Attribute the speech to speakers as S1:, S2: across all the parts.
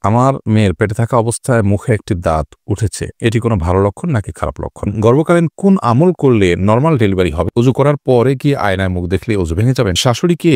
S1: আমার মেয়ের পেটে থাকা অবস্থায় মুখে একটি দাঁত উঠেছে, এটি কোনো ভালো লক্ষণ নাকি খারাপ লক্ষণ? গর্ভকালীন কোন আমল করলে নরমাল ডেলিভারি হবে? অজু করার পরে কি আয়নায় মুখ দেখলে অজু ভেঙে যাবেন? শাশুড়িকে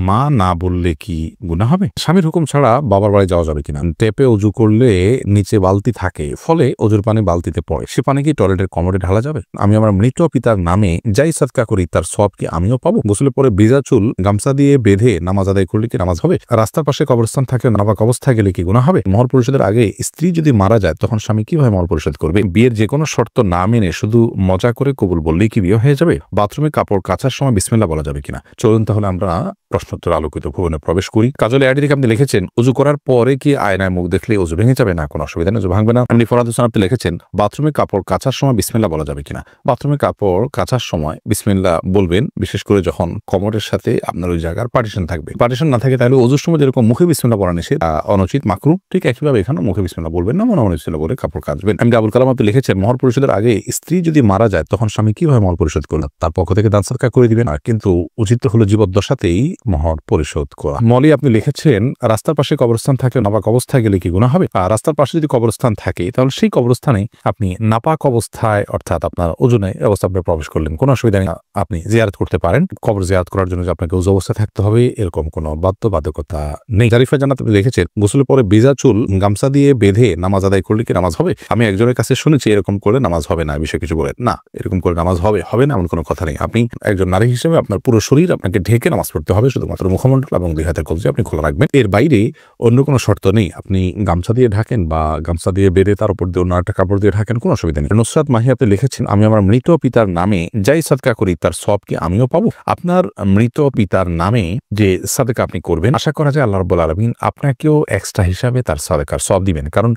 S1: মা না বললে কি গুনাহ হবে? স্বামীর হুকুম ছাড়া বাবার বাড়ি যাওয়া যাবে কিনা? টেপে অজু করলে নিচে বালতি থাকে, ফলে অজুর পানি বালতিতে পড়ে, সে পানি কি টয়লেটের কমোডে ঢালা যাবে? আমি আমার মৃত পিতার নামে যাই সাদকা করি তার সওয়াব কি আমিও পাবো? গোসলের পরে ভিজা চুল গামছা দিয়ে বেঁধে নামাজ আদায় করলে কি নামাজ হবে? রাস্তার পাশে কবরস্থান থাকে, নাপাক অবস্থায় গেলে কি গুনাহ হবে? মহর পরিশোধের আগে স্ত্রী যদি মারা যায় তখন স্বামী কিভাবে মহর পরিশোধ করবে? বিয়ের যে কোনো শর্ত না মেনে শুধু মজা করে কবুল বললেই কি বিয়ে হয়ে যাবে? বাথরুমে কাপড় কাচার সময় বিসমিল্লাহ বলা যাবে কিনা? চলুন তাহলে আমরা প্রশ্নোত্তর আলোকিত ভুবনে প্রবেশ করি। কাজলে আইডি থেকে আপনি লিখেছেন, অজু করার পরে কি আয়নায় মুখ দেখলে অজু ভেঙে যাবে? না, কোনো অসুবিধা নেই, অজু ভাঙবে না। আপনি ফরাদ হোসেন আপনি লিখেছেন, বাথরুমে কাপড় কাচার সময় বিসমিল্লাহ বলা যাবে কিনা? বাথরুমে কাপড় কাচার সময় বিসমিল্লাহ বলবেন, বিশেষ করে যখন কমোডের সাথে আপনার ওই জায়গার পার্টিশন থাকবে। পার্টিশন না থাকে তাহলে অজুর সময় যেরকম মুখে বিসমিল্লাহ বলা নিষেধ, অনুচিত, মাকরুহ, ঠিক একইভাবে এখানে মুখে বিসমিল্লাহ বলবেন না, মনে বিসমিল্লাহ বলে কাপড় কাচবেন। আমি আবুল কালাম আপনি লিখেছেন, মহর পরিশোধের আগে স্ত্রী যদি মারা যায় তখন স্বামী কিভাবে মহর পরিশোধ করলেন? তার পক্ষ থেকে দান সদকা করে দিবেন, কিন্তু উচিত হলো জীবদ্দশাতেই মহর পরিশোধ করা। মলি আপনি লিখেছেন, রাস্তার পাশে কবরস্থান থাকে, নাপাক অবস্থায় গেলে কি গুনাহ হবে? রাস্তার পাশে যদি কবরস্থান থাকে তাহলে সেই কবরস্থানে আপনি নাপাক অবস্থায় অর্থাৎ আপনার ওজনে অবস্থা প্রবেশ করলেন, কোনো অসুবিধা নেই, আপনি জিয়ারত করতে পারেন। কবর জিয়ারত করার জন্য যে আপনাকে উজু অবস্থায় থাকতে হবে এরকম কোনো বাধ্যবাধকতা নেই। জারিফা জান্নাত আপনি লিখেছেন, গোসলের পরে ভিজা চুল গামছা দিয়ে বেঁধে নামাজ আদায় করলে কি নামাজ হবে? আমি একজনের কাছে শুনেছি এরকম করলে নামাজ হবে না, বিষয়ে কিছু বলেন না, এরকম করে নামাজ হবে না এমন কোনো কথা নেই। আপনি একজন নারী হিসেবে আপনার পুরো শরীর আপনাকে ঢেকে নামাজ পড়তে হবে, শুধুমাত্র মুখমণ্ডল এবং দুই হাতের কবজি আপনি খোলা রাখবেন, এর বাইরে অন্য কোনো শর্ত নেই। আপনি গামছা দিয়ে ঢাকেন বা গামছা দিয়ে বেঁধে তার উপর দিয়ে অন্য একটা কাপড় দিয়ে ঢাকেন, কোনো অসুবিধা নেই। নুসরাত মাহি আপনি লিখেছেন, আমি আমার মৃত পিতার নামে যাই সাদকা করি তার সওয়াব কি আমিও পাবো? আপনার মৃত পিতার নামে যে সাদকা আপনি করবেন, আশা করা যায় আল্লাহ রাব্বুল আলামিন আপনাকেও এক্সট্রা হিসাবে তার সাদকার সওয়াব দিবেন, কারণ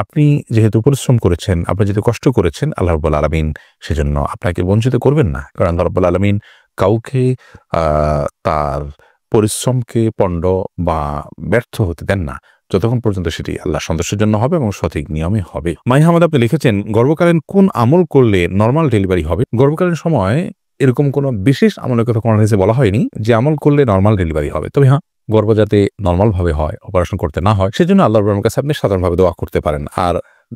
S1: আপনি যেহেতু পরিশ্রম করেছেন, আপনি যেহেতু কষ্ট করেছেন, আল্লাহ রাব্বুল আলামিন সেজন্য আপনাকে বঞ্চিত করবেন না, কারণ আল্লাহ রাব্বুল আলামিন কাউকে তার পরিশ্রমকে পণ্ড বা ব্যর্থ হতে দেন না, যতক্ষণ পর্যন্ত সেটি আল্লাহ সন্তুষ্টির জন্য হবে এবং সঠিক নিয়মে হবে। মাইহামাদ আপনি লিখেছেন, গর্ভকালীন কোন আমল করলে নরমাল ডেলিভারি হবে? গর্ভকালীন সময় এরকম কোনো বিশেষ আমলের কথা কোরআন হাদিসে বলা হয়নি যে আমল করলে নরমাল ডেলিভারি হবে, তবে হ্যাঁ, গর্ভ যাতে নরমাল ভাবে হয়, অপারেশন করতে না হয়, সেজন্য আল্লাহর রহমতের কাছে আপনি সাধারণভাবে দোয়া করতে পারেন। আর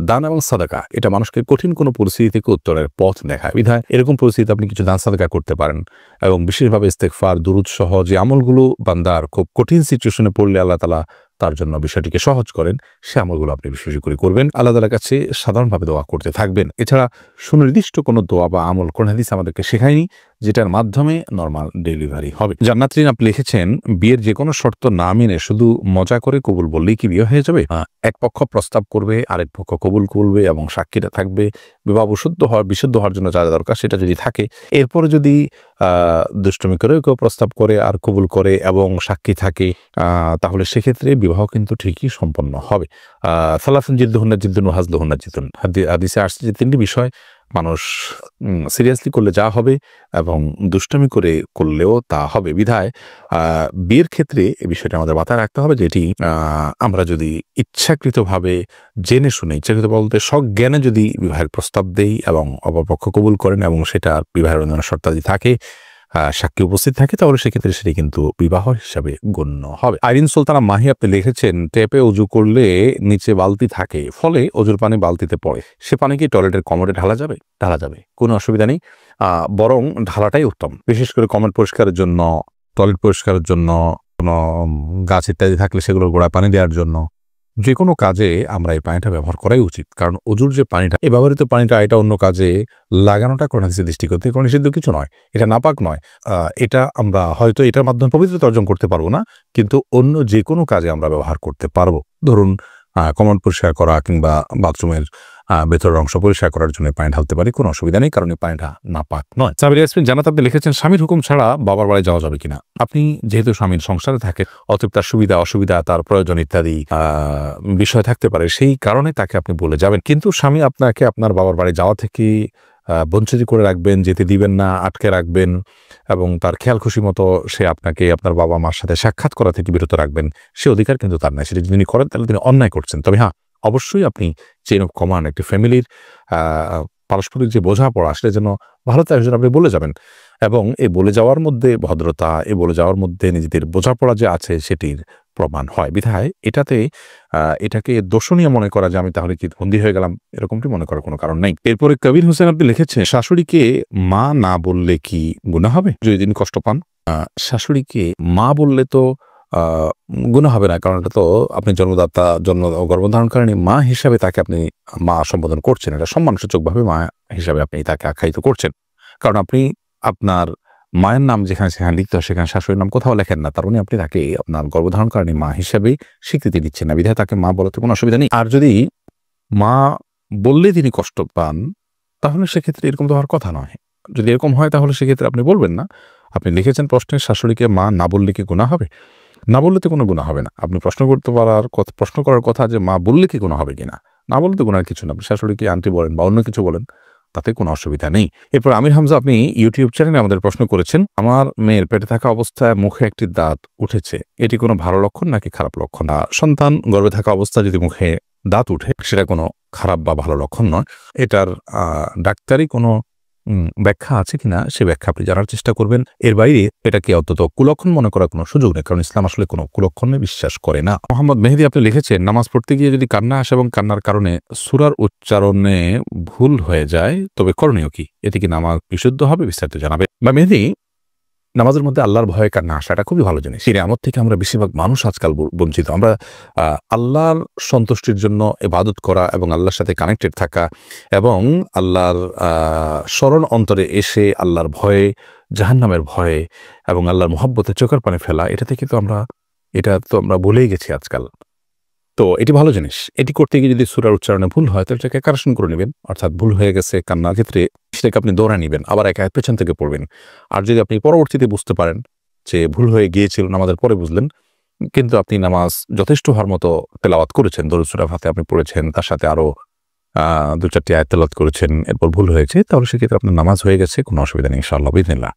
S1: দান এবং সাদাকা এটা মানুষকে কঠিন কোনো পরিস্থিতি থেকে উত্তরের পথ দেখায়, বিধায় এরকম পরিস্থিতিতে আপনি কিছু দান সাদাকা করতে পারেন এবং বিশেষভাবে ইস্তেগফার, দুরূদ সহ যে আমলগুলো বান্দার খুব কঠিন সিচুয়েশনে পড়লে আল্লাহ তাআলা তার জন্য বিষয়টিকে সহজ করেন, সে আমলগুলো আপনি বেশি বেশি করে করবেন, আল্লাহ তাআলার কাছে সাধারণভাবে দোয়া করতে থাকবেন। এছাড়া সুনির্দিষ্ট কোনো দোয়া বা আমল কোরআন হাদিস আমাদেরকে শেখায়নি যেটার মাধ্যমে নরমাল ডেলিভারি হবে। জান্নাতরিন আপনি লিখেছেন, বিয়ের যে কোনো শর্ত না মেনে শুধু মজা করে কবুল বললেই কি বিয়ে হয়ে যাবে? এক পক্ষ প্রস্তাব করবে, আরেক পক্ষ কবুল করবে এবং সাক্ষীরা থাকবে, বিবাহ বিশুদ্ধ হওয়ার জন্য যা দরকার সেটা যদি থাকে, এরপরে যদি দুষ্টুমি করে কেউ প্রস্তাব করে আর কবুল করে এবং সাক্ষী থাকে, তাহলে সেক্ষেত্রে বিবাহ কিন্তু ঠিকই সম্পন্ন হবে। সালাসুন জিদ্দুহুন্না জিদ্দুন ওয়া হাজলুহুন্না জিদ্দুন, হাদিসে আসছে যে তিনটি বিষয় মানুষ সিরিয়াসলি করলে যা হবে এবং দুষ্টামি করে করলেও তা হবে, বিধায় বিয়ের ক্ষেত্রে এই বিষয়টা আমাদের মাথায় রাখতে হবে যে এটি আমরা যদি ইচ্ছাকৃতভাবে জেনে শুনে, ইচ্ছাকৃত বলতে সজ্ঞানে যদি বিবাহের প্রস্তাব দেই এবং অপরপক্ষ কবুল করেন এবং সেটা বিবাহের অন্যান্য শর্তাদি থাকে, সাক্ষী উপস্থিত থাকে, তাহলে সেক্ষেত্রে সেটি কিন্তু বিবাহ হিসাবে গণ্য হবে। আইরিন সুলতানা মাহি আপনি লিখেছেন, টেপে অজু করলে নিচে বালতি থাকে, ফলে অজুর পানি বালতিতে পড়ে, সে পানি কি টয়লেটের কমোডে ঢালা যাবে? ঢালা যাবে, কোনো অসুবিধা নেই, বরং ঢালাটাই উত্তম, বিশেষ করে কমোড পরিষ্কারের জন্য, টয়লেট পরিষ্কারের জন্য, কোনো গাছ ইত্যাদি থাকলে সেগুলোর গোড়ায় পানি দেওয়ার জন্য, যে কোনো কাজে আমরা এই পানিটা ব্যবহার করাই উচিত, কারণ অজুর যে পানিটা, এই ব্যবহৃত পানিটা এটা অন্য কাজে লাগানোটা কোরআন হাদিসের দৃষ্টিকোণ থেকে কোনো নিষিদ্ধ কিছু নয়, এটা নাপাক নয়। এটা আমরা হয়তো এটার মাধ্যমে পবিত্রতা অর্জন করতে পারবো না, কিন্তু অন্য যে কোনো কাজে আমরা ব্যবহার করতে পারবো। ধরুন কমোড পরিষ্কার করা কিংবা বাথরুমের ভেতরের অংশ পরিষ্কার করার জন্য পানি ঢালতে পারি, কোনো অসুবিধা নেই, কারণ এই পানিটা নাপাক নয়। সাবির ইয়াসমিন জান্নাত আপনি লিখেছেন, স্বামীর হুকুম ছাড়া বাবার বাড়ি যাওয়া যাবে কিনা? আপনি যেহেতু স্বামীর সংসারে থাকে, অতএব তার সুবিধা অসুবিধা, তার প্রয়োজন ইত্যাদি বিষয় থাকতে পারে, সেই কারণে তাকে আপনি বলে যাবেন, কিন্তু স্বামী আপনাকে আপনার বাবার বাড়ি যাওয়া থেকে বঞ্চিত করে রাখবেন, যেতে দিবেন না, আটকে রাখবেন এবং তার খেয়াল খুশি মতো সে আপনাকে আপনার বাবা মার সাথে সাক্ষাৎ করা থেকে বিরত রাখবেন, সে অধিকার কিন্তু তার নাই। সেটা যদি তিনি করেন তাহলে তিনি অন্যায় করছেন। তবে হ্যাঁ, অবশ্যই আপনি চেইন অফ কমান্ড, একটি ফ্যামিলির পারস্পরিক যে বোঝাপড়া, সেটা যেন ভালো থাকে সেটা আপনি বলে যাবেন, এবং এই বলে যাওয়ার মধ্যে ভদ্রতা, এই বলে যাওয়ার মধ্যে নিজেদের বোঝাপড়া যে আছে সেটির প্রমাণ হয়। বিধায় এটাকে দোষণীয় মনে করা যে আমি তাহলে কি বন্দী হয়ে গেলাম, এরকমটি মনে করার কোনো কারণ নেই। এরপরে কবির হোসেন আপনি লিখেছেন, শাশুড়িকে মা না বললে কি গুনাহ হবে যদি তিনি কষ্ট পান? শাশুড়িকে মা বললে তো গুনাহ হবে না, কারণ এটা তো আপনি জন্মদাতা, গর্ভধারণকারিণী মা হিসাবে তাকে আপনি মা সম্বোধন করছেন। এটা সম্মানসূচকভাবে মা হিসাবে আপনি তাকে আখ্যায়িত করছেন। কারণ আপনি আপনার মায়ের নাম যেখানে সেখানে লিখতে হয়, সেখানে শাশুড়ির নাম কোথাও লেখেন না। তার মানে আপনি তাকে আপনার গর্ভধারণকারিণী মা হিসেবে স্বীকৃতি দিচ্ছেন না, বিধায় তাকে মা বলাতে কোনো অসুবিধা নেই। আর যদি মা বললে তিনি কষ্ট পান, তাহলে সেক্ষেত্রে এরকম তো হওয়ার কথা নয়। যদি এরকম হয় তাহলে সেক্ষেত্রে আপনি বলবেন না। আপনি লিখেছেন প্রশ্নে, শাশুড়িকে মা না বললে কি গুনাহ হবে? না বললে তো কোনো গুনাহ হবে না। আপনি প্রশ্ন করার কথা যে মা বললে কি গুনাহ হবে কিনা। না বললে তো গুনাহের কিছু না। আপনি শাশুড়িকে আন্টি বলেন বা অন্য কিছু বলেন, তাতে কোনো অসুবিধা নেই। এরপর আমির হামজা আপনি ইউটিউব চ্যানেলে আমাদের প্রশ্ন করেছেন, আমার মেয়ের পেটে থাকা অবস্থায় মুখে একটি দাঁত উঠেছে, এটি কোনো ভালো লক্ষণ নাকি খারাপ লক্ষণ? সন্তান গর্ভে থাকা অবস্থায় যদি মুখে দাঁত উঠে, সেটা কোনো খারাপ বা ভালো লক্ষণ নয়। এটার ডাক্তারি কোনো ব্যাখ্যা আছে কিনা সে ব্যাখ্যা আপনি জানার চেষ্টা করবেন। এর বাইরে এটাকে অন্তত কুলক্ষণ মনে করার কোনো সুযোগ নেই, কারণ ইসলাম আসলে কোনো কুলক্ষণে বিশ্বাস করে না। মোহাম্মদ মেহেদী আপনি লিখেছেন, নামাজ পড়তে গিয়ে যদি কান্না আসে এবং কান্নার কারণে সূরার উচ্চারণে ভুল হয়ে যায়, তবে করণীয় কি? এতে কি নামাজ বিশুদ্ধ হবে? বিস্তারিত জানাবে। বা মেহেদী, নামাজের মধ্যে আল্লাহর ভয়ে কান্না আসাটা খুবই ভালো জিনিস। সেই নিয়ামত থেকে আমরা বেশিরভাগ মানুষ আজকাল বঞ্চিত। আমরা আল্লাহর সন্তুষ্টির জন্য ইবাদত করা এবং আল্লাহর সাথে কানেক্টেড থাকা এবং আল্লাহর স্মরণ অন্তরে এসে আল্লাহর ভয়ে, জাহান্নামের ভয়ে এবং আল্লাহর মহব্বতে চোখের পানি ফেলা, এটা তো আমরা ভুলেই গেছি আজকাল। তো এটি ভালো জিনিস। এটি করতে গিয়ে যদি সূরার উচ্চারণে ভুল হয়, তাহলে এটাকে কারেকশন করে নেবেন। অর্থাৎ ভুল হয়ে গেছে কান্নার ক্ষেত্রে, সেটাকে আপনি দৌড়ায় নিবেন, আবার এক আয়াত পেছন থেকে পড়বেন। আর যদি আপনি পরবর্তীতে বুঝতে পারেন যে ভুল হয়ে গিয়েছিল, নামাজের পরে বুঝলেন, কিন্তু আপনি নামাজ যথেষ্ট হওয়ার মতো তেলাওয়াত করেছেন, দরুদ সূরা ফাতিহা আপনি পড়েছেন, তার সাথে আরো ২-৪টি আয়াত তেলাওয়াত করেছেন, এরপর ভুল হয়েছে, তাহলে সেক্ষেত্রে আপনার নামাজ হয়ে গেছে, কোনো অসুবিধা নেই ইনশাআল্লাহ বিইذনিল্লাহ।